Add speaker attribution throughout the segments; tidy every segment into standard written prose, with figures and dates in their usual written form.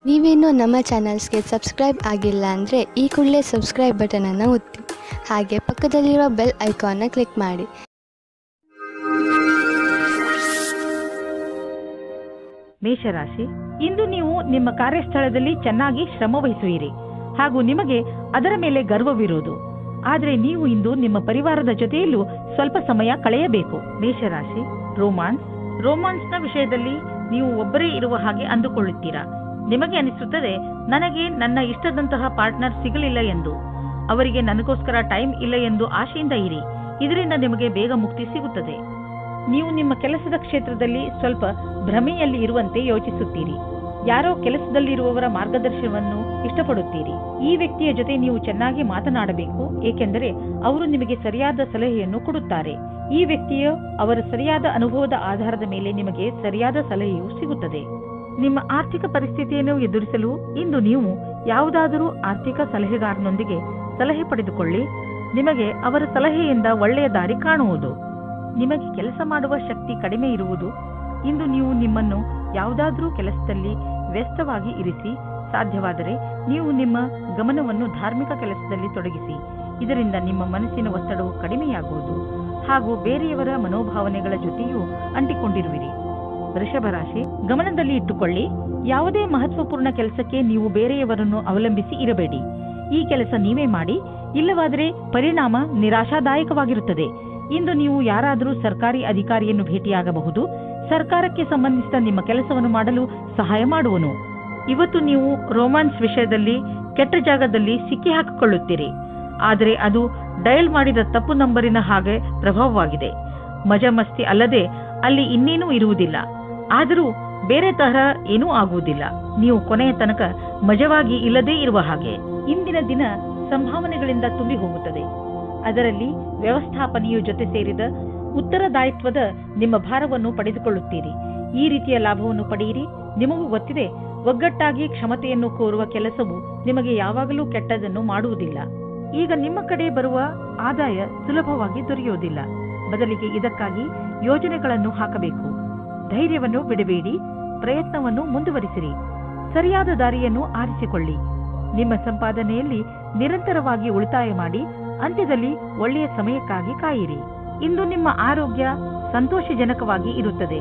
Speaker 1: ನೀವೇನೂ ನಮ್ಮ ಚಾನಲ್ಸ್ಗೆ ಸಬ್ಸ್ಕ್ರೈಬ್ ಆಗಿಲ್ಲ ಅಂದರೆ ಈ ಕೂಡಲೇ ಸಬ್ಸ್ಕ್ರೈಬ್ ಬಟನನ್ನು ಒತ್ತಿ ಹಾಗೆ ಪಕ್ಕದಲ್ಲಿರುವ ಬೆಲ್ ಐಕಾನ್ನ ಕ್ಲಿಕ್ ಮಾಡಿ.
Speaker 2: ಮೇಷರಾಶಿ, ಇಂದು ನೀವು ನಿಮ್ಮ ಕಾರ್ಯಸ್ಥಳದಲ್ಲಿ ಚೆನ್ನಾಗಿ ಶ್ರಮ ವಹಿಸುವಿರಿ ಹಾಗೂ ನಿಮಗೆ ಅದರ ಮೇಲೆ ಗರ್ವವಿರುವುದು. ಆದರೆ ನೀವು ಇಂದು ನಿಮ್ಮ ಪರಿವಾರದ ಜೊತೆಯಲ್ಲೂ ಸ್ವಲ್ಪ ಸಮಯ ಕಳೆಯಬೇಕು. ಮೇಷರಾಶಿ, ರೋಮಾನ್ಸ್ನ ವಿಷಯದಲ್ಲಿ ನೀವು ಒಬ್ಬರೇ ಇರುವ ಹಾಗೆ ಅಂದುಕೊಳ್ಳುತ್ತೀರಾ. ನಿಮಗೆ ಅನಿಸುತ್ತದೆ, ನನಗೆ ನನ್ನ ಇಷ್ಟದಂತಹ ಪಾರ್ಟ್ನರ್ ಸಿಗಲಿಲ್ಲ ಎಂದು, ಅವರಿಗೆ ನನಗೋಸ್ಕರ ಟೈಮ್ ಇಲ್ಲ ಎಂದು ಆಶೆಯಿಂದ ಇರಿ. ಇದರಿಂದ ನಿಮಗೆ ಬೇಗ ಮುಕ್ತಿ ಸಿಗುತ್ತದೆ. ನೀವು ನಿಮ್ಮ ಕೆಲಸದ ಕ್ಷೇತ್ರದಲ್ಲಿ ಸ್ವಲ್ಪ ಭ್ರಮೆಯಲ್ಲಿ ಇರುವಂತೆ ಯೋಚಿಸುತ್ತೀರಿ. ಯಾರೋ ಕೆಲಸದಲ್ಲಿರುವವರ ಮಾರ್ಗದರ್ಶನವನ್ನು ಇಷ್ಟಪಡುತ್ತೀರಿ. ಈ ವ್ಯಕ್ತಿಯ ಜೊತೆ ನೀವು ಚೆನ್ನಾಗಿ ಮಾತನಾಡಬೇಕು, ಏಕೆಂದರೆ ಅವರು ನಿಮಗೆ ಸರಿಯಾದ ಸಲಹೆಯನ್ನು ಕೊಡುತ್ತಾರೆ. ಈ ವ್ಯಕ್ತಿಯ ಅವರ ಸರಿಯಾದ ಅನುಭವದ ಆಧಾರದ ಮೇಲೆ ನಿಮಗೆ ಸರಿಯಾದ ಸಲಹೆಯೂ ಸಿಗುತ್ತದೆ. ನಿಮ್ಮ ಆರ್ಥಿಕ ಪರಿಸ್ಥಿತಿಯನ್ನು ಎದುರಿಸಲು ಇಂದು ನೀವು ಯಾವುದಾದರೂ ಆರ್ಥಿಕ ಸಲಹೆಗಾರನೊಂದಿಗೆ ಸಲಹೆ ಪಡೆದುಕೊಳ್ಳಿ. ನಿಮಗೆ ಅವರ ಸಲಹೆಯಿಂದ ಒಳ್ಳೆಯ ದಾರಿ ಕಾಣುವುದು. ನಿಮಗೆ ಕೆಲಸ ಮಾಡುವ ಶಕ್ತಿ ಕಡಿಮೆ ಇರುವುದು. ಇಂದು ನೀವು ನಿಮ್ಮನ್ನು ಯಾವುದಾದರೂ ಕೆಲಸದಲ್ಲಿ ವ್ಯಸ್ತವಾಗಿ ಇರಿಸಿ. ಸಾಧ್ಯವಾದರೆ ನೀವು ನಿಮ್ಮ ಗಮನವನ್ನು ಧಾರ್ಮಿಕ ಕೆಲಸದಲ್ಲಿ ತೊಡಗಿಸಿ. ಇದರಿಂದ ನಿಮ್ಮ ಮನಸ್ಸಿನ ಒತ್ತಡವು ಕಡಿಮೆಯಾಗುವುದು ಹಾಗೂ ಬೇರೆಯವರ ಮನೋಭಾವನೆಗಳ ಜೊತೆಯೂ ಅಂಟಿಕೊಂಡಿರುವಿರಿ. ವೃಷಭ ರಾಶಿ, ಗಮನದಲ್ಲಿ ಇಟ್ಟುಕೊಳ್ಳಿ, ಯಾವುದೇ ಮಹತ್ವಪೂರ್ಣ ಕೆಲಸಕ್ಕೆ ನೀವು ಬೇರೆಯವರನ್ನು ಅವಲಂಬಿಸಿ ಇರಬೇಡಿ. ಈ ಕೆಲಸ ನೀವೇ ಮಾಡಿ, ಇಲ್ಲವಾದರೆ ಪರಿಣಾಮ ನಿರಾಶಾದಾಯಕವಾಗಿರುತ್ತದೆ. ಇಂದು ನೀವು ಯಾರಾದರೂ ಸರ್ಕಾರಿ ಅಧಿಕಾರಿಯನ್ನು ಭೇಟಿಯಾಗಬಹುದು. ಸರ್ಕಾರಕ್ಕೆ ಸಂಬಂಧಿಸಿದ ನಿಮ್ಮ ಕೆಲಸವನ್ನು ಮಾಡಲು ಸಹಾಯ ಮಾಡುವನು. ಇವತ್ತು ನೀವು ರೋಮಾನ್ಸ್ ವಿಷಯದಲ್ಲಿ ಕೆಟ್ಟ ಜಾಗದಲ್ಲಿ ಸಿಕ್ಕಿ ಹಾಕಿಕೊಳ್ಳುತ್ತೀರಿ. ಆದರೆ ಅದು ಡಯಲ್ ಮಾಡಿದ ತಪ್ಪು ನಂಬರಿನ ಹಾಗೆ ಪ್ರಭಾವವಾಗಿದೆ. ಮಜಾ ಮಸ್ತಿ ಅಲ್ಲದೆ ಅಲ್ಲಿ ಇನ್ನೇನೂ ಇರುವುದಿಲ್ಲ. ಆದರೂ ಬೇರೆ ತರಹ ಏನೂ ಆಗುವುದಿಲ್ಲ. ನೀವು ಕೊನೆಯ ತನಕ ಮಜವಾಗಿ ಇಲ್ಲದೇ ಇರುವ ಹಾಗೆ. ಇಂದಿನ ದಿನ ಸಂಭಾವನೆಗಳಿಂದ ತುಂಬಿ ಹೋಗುತ್ತದೆ. ಅದರಲ್ಲಿ ವ್ಯವಸ್ಥಾಪನೆಯು ಜೊತೆ ಸೇರಿದ ಉತ್ತರದಾಯಿತ್ವದ ನಿಮ್ಮ ಭಾರವನ್ನು ಪಡೆದುಕೊಳ್ಳುತ್ತೀರಿ. ಈ ರೀತಿಯ ಲಾಭವನ್ನು ಪಡೆಯಿರಿ. ನಿಮಗೂ ಗೊತ್ತಿದೆ, ಒಗ್ಗಟ್ಟಾಗಿ ಕ್ಷಮತೆಯನ್ನು ಕೋರುವ ಕೆಲಸವು ನಿಮಗೆ ಯಾವಾಗಲೂ ಕೆಟ್ಟದನ್ನು ಮಾಡುವುದಿಲ್ಲ. ಈಗ ನಿಮ್ಮ ಕಡೆ ಬರುವ ಆದಾಯ ಸುಲಭವಾಗಿ ದೊರೆಯುವುದಿಲ್ಲ. ಬದಲಿಗೆ ಇದಕ್ಕಾಗಿ ಯೋಜನೆಗಳನ್ನು ಹಾಕಬೇಕು. ಧೈರ್ಯವನ್ನು ಬಿಡಬೇಡಿ, ಪ್ರಯತ್ನವನ್ನು ಮುಂದುವರಿಸಿರಿ. ಸರಿಯಾದ ದಾರಿಯನ್ನು ಆರಿಸಿಕೊಳ್ಳಿ. ನಿಮ್ಮ ಸಂಪಾದನೆಯಲ್ಲಿ ನಿರಂತರವಾಗಿ ಉಳಿತಾಯ ಮಾಡಿ. ಅಂತ್ಯದಲ್ಲಿ ಒಳ್ಳೆಯ ಸಮಯಕ್ಕಾಗಿ ಕಾಯಿರಿ. ಇಂದು ನಿಮ್ಮ ಆರೋಗ್ಯ ಸಂತೋಷಜನಕವಾಗಿ ಇರುತ್ತದೆ.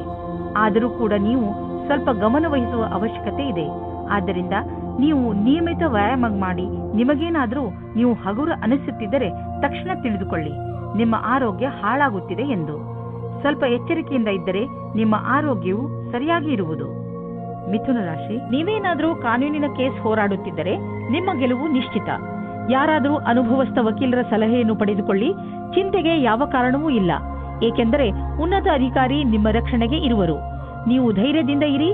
Speaker 2: ಆದರೂ ಕೂಡ ನೀವು ಸ್ವಲ್ಪ ಗಮನ ವಹಿಸುವ ಅವಶ್ಯಕತೆ ಇದೆ. ಆದ್ದರಿಂದ ನೀವು ನಿಯಮಿತ ವ್ಯಾಯಾಮ ಮಾಡಿ. ನಿಮಗೇನಾದರೂ ನೀವು ಹಗುರ ಅನಿಸುತ್ತಿದ್ದರೆ ತಕ್ಷಣ ತಿಳಿದುಕೊಳ್ಳಿ, ನಿಮ್ಮ ಆರೋಗ್ಯ ಹಾಳಾಗುತ್ತಿದೆ ಎಂದು. ಸ್ವಲ್ಪ ಎಚ್ಚರಿಕೆಯಿಂದ ಇದ್ದರೆ ನಿಮ್ಮ ಆರೋಗ್ಯವು ಸರಿಯಾಗಿ ಇರುವುದು. ಮಿಥುನ ರಾಶಿ, ನೀವೇನಾದರೂ ಕಾನೂನಿನ ಕೇಸ್ ಹೋರಾಡುತ್ತಿದ್ದರೆ ನಿಮ್ಮ ಗೆಲುವು ನಿಶ್ಚಿತ. ಯಾರಾದರೂ ಅನುಭವಸ್ಥ ವಕೀಲರ ಸಲಹೆಯನ್ನು ಪಡೆದುಕೊಳ್ಳಿ. ಚಿಂತೆಗೆ ಯಾವ ಕಾರಣವೂ ಇಲ್ಲ, ಏಕೆಂದರೆ ಉನ್ನತ ಅಧಿಕಾರಿ ನಿಮ್ಮ ರಕ್ಷಣೆಗೆ ಇರುವರು. ನೀವು ಧೈರ್ಯದಿಂದ ಇರಿ.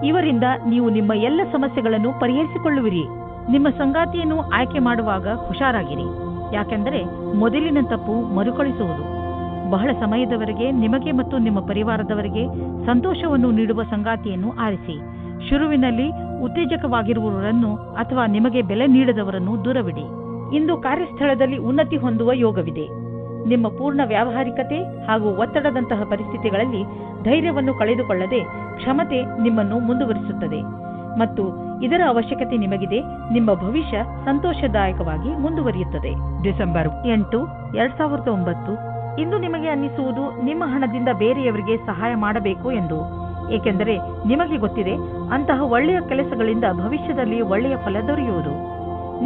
Speaker 2: ಇವರಿಂದ ನೀವು ನಿಮ್ಮ ಎಲ್ಲ ಸಮಸ್ಯೆಗಳನ್ನು ಪರಿಹರಿಸಿಕೊಳ್ಳುವಿರಿ. ನಿಮ್ಮ ಸಂಗಾತಿಯನ್ನು ಆಯ್ಕೆ ಮಾಡುವಾಗ ಹುಷಾರಾಗಿರಿ, ಯಾಕೆಂದರೆ ಮೊದಲಿನ ತಪ್ಪು ಮರುಕಳಿಸುವುದು. ಬಹಳ ಸಮಯದವರೆಗೆ ನಿಮಗೆ ಮತ್ತು ನಿಮ್ಮ ಪರಿವಾರದವರಿಗೆ ಸಂತೋಷವನ್ನು ನೀಡುವ ಸಂಗಾತಿಯನ್ನು ಆರಿಸಿ. ಶುರುವಿನಲ್ಲಿ ಉತ್ತೇಜಕವಾಗಿರುವವರನ್ನು ಅಥವಾ ನಿಮಗೆ ಬೆಲೆ ನೀಡದವರನ್ನು ದೂರವಿಡಿ. ಇಂದು ಕಾರ್ಯಸ್ಥಳದಲ್ಲಿ ಉನ್ನತಿ ಹೊಂದುವ ಯೋಗವಿದೆ. ನಿಮ್ಮ ಪೂರ್ಣ ವ್ಯಾವಹಾರಿಕತೆ ಹಾಗೂ ಒತ್ತಡದಂತಹ ಪರಿಸ್ಥಿತಿಗಳಲ್ಲಿ ಧೈರ್ಯವನ್ನು ಕಳೆದುಕೊಳ್ಳದೆ ಕ್ಷಮತೆ ನಿಮ್ಮನ್ನು ಮುಂದುವರಿಸುತ್ತದೆ ಮತ್ತು ಇದರ ಅವಶ್ಯಕತೆ ನಿಮಗಿದೆ. ನಿಮ್ಮ ಭವಿಷ್ಯ ಸಂತೋಷದಾಯಕವಾಗಿ ಮುಂದುವರಿಯುತ್ತದೆ. ಡಿಸೆಂಬರ್ 8, 2009. ಇಂದು ನಿಮಗೆ ಅನ್ನಿಸುವುದು ನಿಮ್ಮ ಹಣದಿಂದ ಬೇರೆಯವರಿಗೆ ಸಹಾಯ ಮಾಡಬೇಕು ಎಂದು, ಏಕೆಂದರೆ ನಿಮಗೆ ಗೊತ್ತಿದೆ ಅಂತಹ ಒಳ್ಳೆಯ ಕೆಲಸಗಳಿಂದ ಭವಿಷ್ಯದಲ್ಲಿ ಒಳ್ಳೆಯ ಫಲ ದೊರೆಯುವುದು.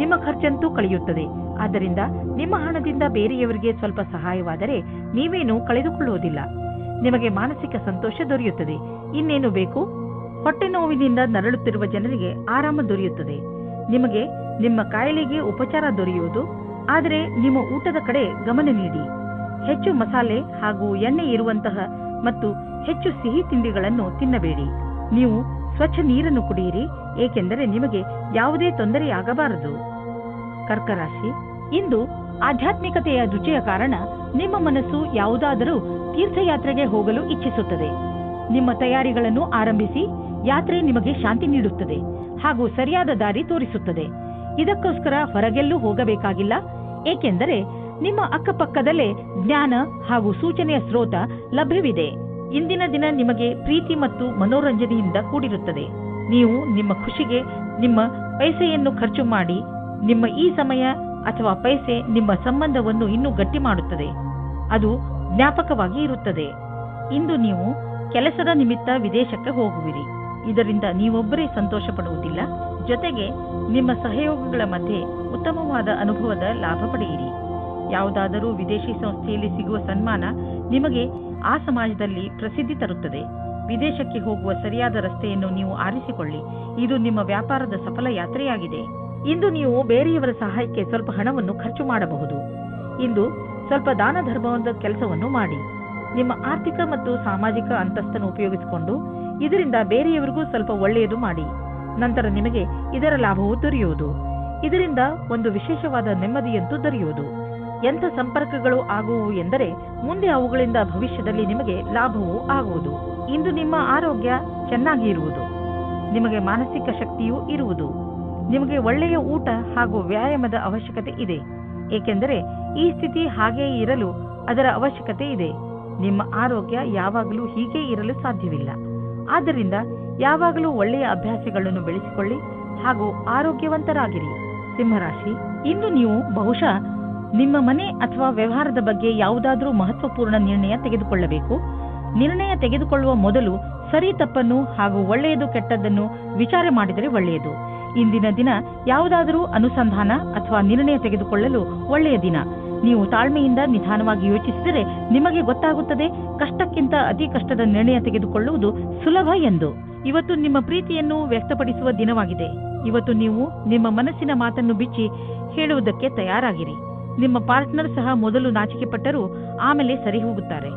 Speaker 2: ನಿಮ್ಮ ಖರ್ಚಂತೂ ಕಳೆಯುತ್ತದೆ. ಆದ್ದರಿಂದ ನಿಮ್ಮ ಹಣದಿಂದ ಬೇರೆಯವರಿಗೆ ಸ್ವಲ್ಪ ಸಹಾಯವಾದರೆ ನೀವೇನು ಕಳೆದುಕೊಳ್ಳುವುದಿಲ್ಲ. ನಿಮಗೆ ಮಾನಸಿಕ ಸಂತೋಷ ದೊರೆಯುತ್ತದೆ. ಇನ್ನೇನು ಬೇಕು? ಹೊಟ್ಟೆ ನೋವಿನಿಂದ ನರಳುತ್ತಿರುವ ಜನರಿಗೆ ಆರಾಮ ದೊರೆಯುತ್ತದೆ. ನಿಮಗೆ ನಿಮ್ಮ ಕಾಯಿಲೆಗೆ ಉಪಚಾರ ದೊರೆಯುವುದು. ಆದರೆ ನಿಮ್ಮ ಊಟದ ಕಡೆ ಗಮನ ನೀಡಿ. ಹೆಚ್ಚು ಮಸಾಲೆ ಹಾಗೂ ಎಣ್ಣೆ ಇರುವಂತಹ ಮತ್ತು ಹೆಚ್ಚು ಸಿಹಿ ತಿಂಡಿಗಳನ್ನು ತಿನ್ನಬೇಡಿ. ನೀವು ಸ್ವಚ್ಛ ನೀರನ್ನು ಕುಡಿಯಿರಿ, ಏಕೆಂದರೆ ನಿಮಗೆ ಯಾವುದೇ ತೊಂದರೆಯಾಗಬಾರದು. ಕರ್ಕರಾಶಿ, ಇಂದು ಆಧ್ಯಾತ್ಮಿಕತೆಯ ರುಚಿಯ ಕಾರಣ ನಿಮ್ಮ ಮನಸ್ಸು ಯಾವುದಾದರೂ ತೀರ್ಥಯಾತ್ರೆಗೆ ಹೋಗಲು ಇಚ್ಛಿಸುತ್ತದೆ. ನಿಮ್ಮ ತಯಾರಿಗಳನ್ನು ಆರಂಭಿಸಿ. ಯಾತ್ರೆ ನಿಮಗೆ ಶಾಂತಿ ನೀಡುತ್ತದೆ ಹಾಗೂ ಸರಿಯಾದ ದಾರಿ ತೋರಿಸುತ್ತದೆ. ಇದಕ್ಕೋಸ್ಕರ ಹೊರಗೆಲ್ಲೂ ಹೋಗಬೇಕಾಗಿಲ್ಲ, ಏಕೆಂದರೆ ನಿಮ್ಮ ಅಕ್ಕಪಕ್ಕದಲ್ಲೇ ಜ್ಞಾನ ಹಾಗೂ ಸೂಚನೆಯ ಸ್ರೋತ ಲಭ್ಯವಿದೆ. ಇಂದಿನ ದಿನ ನಿಮಗೆ ಪ್ರೀತಿ ಮತ್ತು ಮನೋರಂಜನೆಯಿಂದ ಕೂಡಿರುತ್ತದೆ. ನೀವು ನಿಮ್ಮ ಖುಷಿಗೆ ನಿಮ್ಮ ಪೈಸೆಯನ್ನು ಖರ್ಚು ಮಾಡಿ ನಿಮ್ಮ ಈ ಸಮಯ ಅಥವಾ ಪೈಸೆ ನಿಮ್ಮ ಸಂಬಂಧವನ್ನು ಇನ್ನೂ ಗಟ್ಟಿ ಮಾಡುತ್ತದೆ. ಅದು ಜ್ಞಾಪಕವಾಗಿ ಇರುತ್ತದೆ. ಇಂದು ನೀವು ಕೆಲಸದ ನಿಮಿತ್ತ ವಿದೇಶಕ್ಕೆ ಹೋಗುವಿರಿ. ಇದರಿಂದ ನೀವೊಬ್ಬರೇ ಸಂತೋಷ ಪಡುವುದಿಲ್ಲ, ಜೊತೆಗೆ ನಿಮ್ಮ ಸಹಯೋಗಿಗಳ ಮಧ್ಯೆ ಉತ್ತಮವಾದ ಅನುಭವದ ಲಾಭ ಪಡೆಯಿರಿ. ಯಾವುದಾದರೂ ವಿದೇಶಿ ಸಂಸ್ಥೆಯಲ್ಲಿ ಸಿಗುವ ಸನ್ಮಾನ ನಿಮಗೆ ಆ ಸಮಾಜದಲ್ಲಿ ಪ್ರಸಿದ್ಧಿ ತರುತ್ತದೆ. ವಿದೇಶಕ್ಕೆ ಹೋಗುವ ಸರಿಯಾದ ರಸ್ತೆಯನ್ನು ನೀವು ಆರಿಸಿಕೊಳ್ಳಿ. ಇದು ನಿಮ್ಮ ವ್ಯಾಪಾರದ ಸಫಲ ಯಾತ್ರೆಯಾಗಿದೆ. ಇಂದು ನೀವು ಬೇರೆಯವರ ಸಹಾಯಕ್ಕೆ ಸ್ವಲ್ಪ ಹಣವನ್ನು ಖರ್ಚು ಮಾಡಬಹುದು. ಇಂದು ಸ್ವಲ್ಪ ದಾನ ಧರ್ಮದ ಕೆಲಸವನ್ನು ಮಾಡಿ. ನಿಮ್ಮ ಆರ್ಥಿಕ ಮತ್ತು ಸಾಮಾಜಿಕ ಅಂತಸ್ತನ್ನು ಉಪಯೋಗಿಸಿಕೊಂಡು ಇದರಿಂದ ಬೇರೆಯವರಿಗೂ ಸ್ವಲ್ಪ ಒಳ್ಳೆಯದು ಮಾಡಿ. ನಂತರ ನಿಮಗೆ ಇದರ ಲಾಭವು ದೊರೆಯುವುದು. ಇದರಿಂದ ಒಂದು ವಿಶೇಷವಾದ ನೆಮ್ಮದಿಯಂತೂ ದೊರೆಯುವುದು. ಎಂಥ ಸಂಪರ್ಕಗಳು ಆಗುವು ಎಂದರೆ ಮುಂದೆ ಅವುಗಳಿಂದ ಭವಿಷ್ಯದಲ್ಲಿ ನಿಮಗೆ ಲಾಭವೂ ಆಗುವುದು. ಇಂದು ನಿಮ್ಮ ಆರೋಗ್ಯ ಚೆನ್ನಾಗಿ ಇರುವುದು. ನಿಮಗೆ ಮಾನಸಿಕ ಶಕ್ತಿಯೂ ಇರುವುದು. ನಿಮಗೆ ಒಳ್ಳೆಯ ಊಟ ಹಾಗೂ ವ್ಯಾಯಾಮದ ಅವಶ್ಯಕತೆ ಇದೆ, ಏಕೆಂದರೆ ಈ ಸ್ಥಿತಿ ಹಾಗೆಯೇ ಇರಲು ಅದರ ಅವಶ್ಯಕತೆ ಇದೆ. ನಿಮ್ಮ ಆರೋಗ್ಯ ಯಾವಾಗಲೂ ಹೀಗೆ ಇರಲು ಸಾಧ್ಯವಿಲ್ಲ. ಆದ್ದರಿಂದ ಯಾವಾಗಲೂ ಒಳ್ಳೆಯ ಅಭ್ಯಾಸಗಳನ್ನು ಬೆಳೆಸಿಕೊಳ್ಳಿ ಹಾಗೂ ಆರೋಗ್ಯವಂತರಾಗಿರಿ. ಸಿಂಹರಾಶಿ, ಇಂದು ನೀವು ಬಹುಶಃ ನಿಮ್ಮ ಮನೆ ಅಥವಾ ವ್ಯವಹಾರದ ಬಗ್ಗೆ ಯಾವುದಾದರೂ ಮಹತ್ವಪೂರ್ಣ ನಿರ್ಣಯ ತೆಗೆದುಕೊಳ್ಳಬೇಕು. ನಿರ್ಣಯ ತೆಗೆದುಕೊಳ್ಳುವ ಮೊದಲು ಸರಿ ತಪ್ಪನ್ನು ಹಾಗೂ ಒಳ್ಳೆಯದು ಕೆಟ್ಟದ್ದನ್ನು ವಿಚಾರ ಮಾಡಿದರೆ ಒಳ್ಳೆಯದು. ಇಂದಿನ ದಿನ ಯಾವುದಾದರೂ ಅನುಸಂಧಾನ ಅಥವಾ ನಿರ್ಣಯ ತೆಗೆದುಕೊಳ್ಳಲು ಒಳ್ಳೆಯ ದಿನ. ನೀವು ತಾಳ್ಮೆಯಿಂದ ನಿಧಾನವಾಗಿ ಯೋಚಿಸಿದರೆ ನಿಮಗೆ ಗೊತ್ತಾಗುತ್ತದೆ ಕಷ್ಟಕ್ಕಿಂತ ಅತಿ ಕಷ್ಟದ ನಿರ್ಣಯ ತೆಗೆದುಕೊಳ್ಳುವುದು ಸುಲಭ ಎಂದು. ಇವತ್ತು ನಿಮ್ಮ ಪ್ರೀತಿಯನ್ನು ವ್ಯಕ್ತಪಡಿಸುವ ದಿನವಾಗಿದೆ. ಇವತ್ತು ನೀವು ನಿಮ್ಮ ಮನಸ್ಸಿನ ಮಾತನ್ನು ಬಿಚ್ಚಿ ಹೇಳುವುದಕ್ಕೆ ತಯಾರಾಗಿರಿ. ನಿಮ್ಮ ಪಾರ್ಟ್ನರ್ ಸಹ ಮೊದಲು ನಾಚಿಕೆ ಪಟ್ಟರೂ ಆಮೇಲೆ ಸರಿ ಹೋಗುತ್ತಾರೆ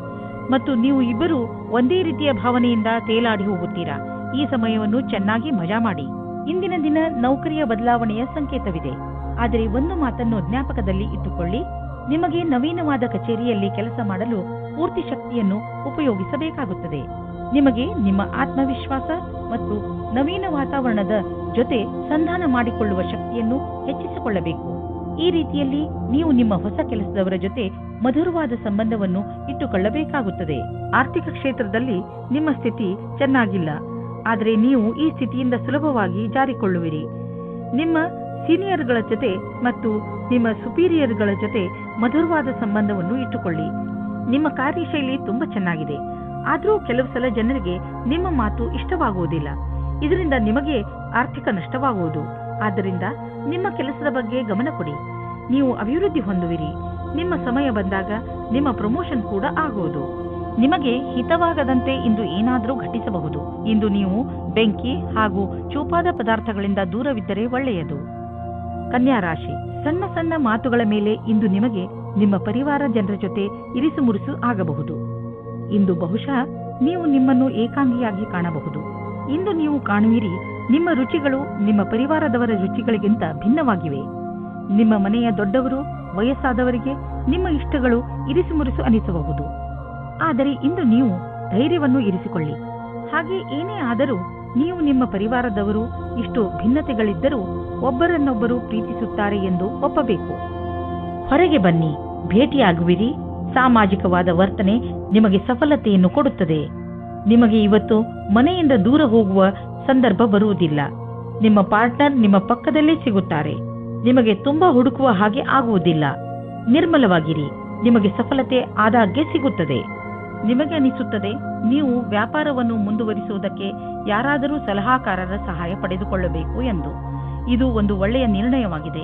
Speaker 2: ಮತ್ತು ನೀವು ಇಬ್ಬರು ಒಂದೇ ರೀತಿಯ ಭಾವನೆಯಿಂದ ತೇಲಾಡಿ ಹೋಗುತ್ತೀರಾ. ಈ ಸಮಯವನ್ನು ಚೆನ್ನಾಗಿ ಮಜಾ ಮಾಡಿ. ಇಂದಿನ ದಿನ ನೌಕರಿಯ ಬದಲಾವಣೆಯ ಸಂಕೇತವಿದೆ. ಆದರೆ ಒಂದು ಮಾತನ್ನು ಜ್ಞಾಪಕದಲ್ಲಿ ಇಟ್ಟುಕೊಳ್ಳಿ, ನಿಮಗೆ ನವೀನವಾದ ಕಚೇರಿಯಲ್ಲಿ ಕೆಲಸ ಮಾಡಲು ಪೂರ್ತಿ ಶಕ್ತಿಯನ್ನು ಉಪಯೋಗಿಸಬೇಕಾಗುತ್ತದೆ. ನಿಮಗೆ ನಿಮ್ಮ ಆತ್ಮವಿಶ್ವಾಸ ಮತ್ತು ನವೀನ ವಾತಾವರಣದ ಜೊತೆ ಸಂಧಾನ ಮಾಡಿಕೊಳ್ಳುವ ಶಕ್ತಿಯನ್ನು ಹೆಚ್ಚಿಸಿಕೊಳ್ಳಬೇಕು. ಈ ರೀತಿಯಲ್ಲಿ ನೀವು ನಿಮ್ಮ ಹೊಸ ಕೆಲಸದವರ ಜೊತೆ ಮಧುರವಾದ ಸಂಬಂಧವನ್ನು ಇಟ್ಟುಕೊಳ್ಳಬೇಕಾಗುತ್ತದೆ. ಆರ್ಥಿಕ ಕ್ಷೇತ್ರದಲ್ಲಿ ನಿಮ್ಮ ಸ್ಥಿತಿ ಚೆನ್ನಾಗಿಲ್ಲ, ಆದರೆ ನೀವು ಈ ಸ್ಥಿತಿಯಿಂದ ಸುಲಭವಾಗಿ ಜಾರಿಕೊಳ್ಳುವಿರಿ. ನಿಮ್ಮ ಸೀನಿಯರ್ಗಳ ಜೊತೆ ಮತ್ತು ನಿಮ್ಮ ಸುಪೀರಿಯರ್ಗಳ ಜೊತೆ ಮಧುರವಾದ ಸಂಬಂಧವನ್ನು ಇಟ್ಟುಕೊಳ್ಳಿ. ನಿಮ್ಮ ಕಾರ್ಯಶೈಲಿ ತುಂಬಾ ಚೆನ್ನಾಗಿದೆ, ಆದರೂ ಕೆಲವು ಸಲ ಜನರಿಗೆ ನಿಮ್ಮ ಮಾತು ಇಷ್ಟವಾಗುವುದಿಲ್ಲ. ಇದರಿಂದ ನಿಮಗೆ ಆರ್ಥಿಕ ನಷ್ಟವಾಗುವುದು. ಆದ್ದರಿಂದ ನಿಮ್ಮ ಕೆಲಸದ ಬಗ್ಗೆ ಗಮನ ಕೊಡಿ. ನೀವು ಅಭಿವೃದ್ಧಿ ಹೊಂದುವಿರಿ. ನಿಮ್ಮ ಸಮಯ ಬಂದಾಗ ನಿಮ್ಮ ಪ್ರಮೋಷನ್ ಕೂಡ ಆಗುವುದು. ನಿಮಗೆ ಹಿತವಾಗದಂತೆ ಇಂದು ಏನಾದರೂ ಘಟಿಸಬಹುದು. ಇಂದು ನೀವು ಬೆಂಕಿ ಹಾಗೂ ಚೂಪಾದ ಪದಾರ್ಥಗಳಿಂದ ದೂರವಿದ್ದರೆ ಒಳ್ಳೆಯದು. ಕನ್ಯಾ ರಾಶಿ, ಸಣ್ಣ ಸಣ್ಣ ಮಾತುಗಳ ಮೇಲೆ ಇಂದು ನಿಮಗೆ ನಿಮ್ಮ ಪರಿವಾರ ಜನರ ಜೊತೆ ಇರಿಸು ಮುರುಸು ಆಗಬಹುದು. ಇಂದು ಬಹುಶಃ ನೀವು ನಿಮ್ಮನ್ನು ಏಕಾಂಗಿಯಾಗಿ ಕಾಣಬಹುದು. ಇಂದು ನೀವು ಕಾಣುವಿರಿ ನಿಮ್ಮ ರುಚಿಗಳು ನಿಮ್ಮ ಪರಿವಾರದವರ ರುಚಿಗಳಿಗಿಂತ ಭಿನ್ನವಾಗಿವೆ. ನಿಮ್ಮ ಮನೆಯ ದೊಡ್ಡವರು, ವಯಸ್ಸಾದವರಿಗೆ ನಿಮ್ಮ ಇಷ್ಟಗಳು ಇರಿಸು ಮುರಿಸು ಅನಿಸಬಹುದು. ಆದರೆ ಇಂದು ನೀವು ಧೈರ್ಯವನ್ನು ಇರಿಸಿಕೊಳ್ಳಿ. ಹಾಗೆ ಏನೇ ಆದರೂ ನೀವು ನಿಮ್ಮ ಪರಿವಾರದವರು ಇಷ್ಟು ಭಿನ್ನತೆಗಳಿದ್ದರೂ ಒಬ್ಬರನ್ನೊಬ್ಬರು ಪ್ರೀತಿಸುತ್ತಾರೆ ಎಂದು ಒಪ್ಪಬೇಕು. ಹೊರಗೆ ಬನ್ನಿ, ಭೇಟಿಯಾಗುವಿರಿ. ಸಾಮಾಜಿಕವಾದ ವರ್ತನೆ ನಿಮಗೆ ಸಫಲತೆಯನ್ನು ಕೊಡುತ್ತದೆ. ನಿಮಗೆ ಇವತ್ತು ಮನೆಯಿಂದ ದೂರ ಹೋಗುವ ಸಂದರ್ಭ ಬರುವುದಿಲ್ಲ. ನಿಮ್ಮ ಪಾರ್ಟ್ನರ್ ನಿಮ್ಮ ಪಕ್ಕದಲ್ಲೇ ಸಿಗುತ್ತಾರೆ. ನಿಮಗೆ ತುಂಬಾ ಹುಡುಕುವ ಹಾಗೆ ಆಗುವುದಿಲ್ಲ. ನಿರ್ಮಲವಾಗಿರಿ. ನಿಮಗೆ ಸಫಲತೆ ಆದಾಗ್ಗೆ ಸಿಗುತ್ತದೆ. ನಿಮಗೆ ಅನಿಸುತ್ತದೆ ನೀವು ವ್ಯಾಪಾರವನ್ನು ಮುಂದುವರಿಸುವುದಕ್ಕೆ ಯಾರಾದರೂ ಸಲಹಾಕಾರರ ಸಹಾಯ ಪಡೆದುಕೊಳ್ಳಬೇಕು ಎಂದು. ಇದು ಒಂದು ಒಳ್ಳೆಯ ನಿರ್ಣಯವಾಗಿದೆ.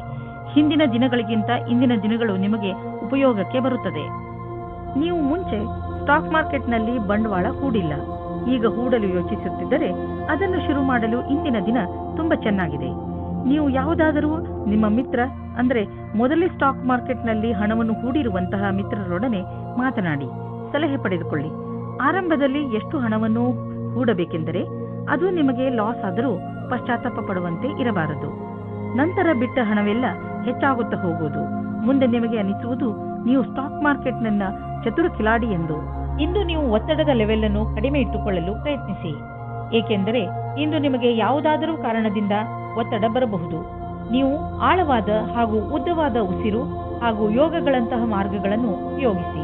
Speaker 2: ಹಿಂದಿನ ದಿನಗಳಿಗಿಂತ ಇಂದಿನ ದಿನಗಳು ನಿಮಗೆ ಉಪಯೋಗಕ್ಕೆ ಬರುತ್ತದೆ. ನೀವು ಮುಂಚೆ ಸ್ಟಾಕ್ ಮಾರ್ಕೆಟ್ನಲ್ಲಿ ಬಂಡವಾಳ ಹೂಡಿಲ್ಲ, ಈಗ ಹೂಡಲು ಯೋಚಿಸುತ್ತಿದ್ದರೆ ಅದನ್ನು ಶುರು ಮಾಡಲು ಇಂದಿನ ದಿನ ತುಂಬಾ ಚೆನ್ನಾಗಿದೆ. ನೀವು ಯಾವುದಾದರೂ ನಿಮ್ಮ ಮಿತ್ರ, ಅಂದರೆ ಮೊದಲೇ ಸ್ಟಾಕ್ ಮಾರ್ಕೆಟ್ನಲ್ಲಿ ಹಣವನ್ನು ಹೂಡಿರುವಂತಹ ಮಿತ್ರರೊಡನೆ ಮಾತನಾಡಿ ಸಲಹೆ ಪಡೆದುಕೊಳ್ಳಿ. ಆರಂಭದಲ್ಲಿ ಎಷ್ಟು ಹಣವನ್ನು ಹೂಡಬೇಕೆಂದರೆ ಅದು ನಿಮಗೆ ಲಾಸ್ ಆದರೂ ಪಶ್ಚಾತ್ತಾಪ ಪಡುವಂತೆ ಇರಬಾರದು. ನಂತರ ಬಿಟ್ಟ ಹಣವೆಲ್ಲ ಹೆಚ್ಚಾಗುತ್ತಾ ಹೋಗುವುದು. ಮುಂದೆ ನಿಮಗೆ ಅನಿಸುವುದು ನೀವು ಸ್ಟಾಕ್ ಮಾರ್ಕೆಟ್ನ ಚತುರ ಕಿಲಾಡಿ ಎಂದು. ಇಂದು ನೀವು ಒತ್ತಡದ ಲೆವೆಲ್ ಅನ್ನು ಕಡಿಮೆ ಇಟ್ಟುಕೊಳ್ಳಲು ಪ್ರಯತ್ನಿಸಿ, ಏಕೆಂದರೆ ಇಂದು ನಿಮಗೆ ಯಾವುದಾದರೂ ಕಾರಣದಿಂದ ಒತ್ತಡ ಬರಬಹುದು. ನೀವು ಆಳವಾದ ಹಾಗೂ ಉದ್ದವಾದ ಉಸಿರು ಹಾಗೂ ಯೋಗಗಳಂತಹ ಮಾರ್ಗಗಳನ್ನು ಉಪಯೋಗಿಸಿ.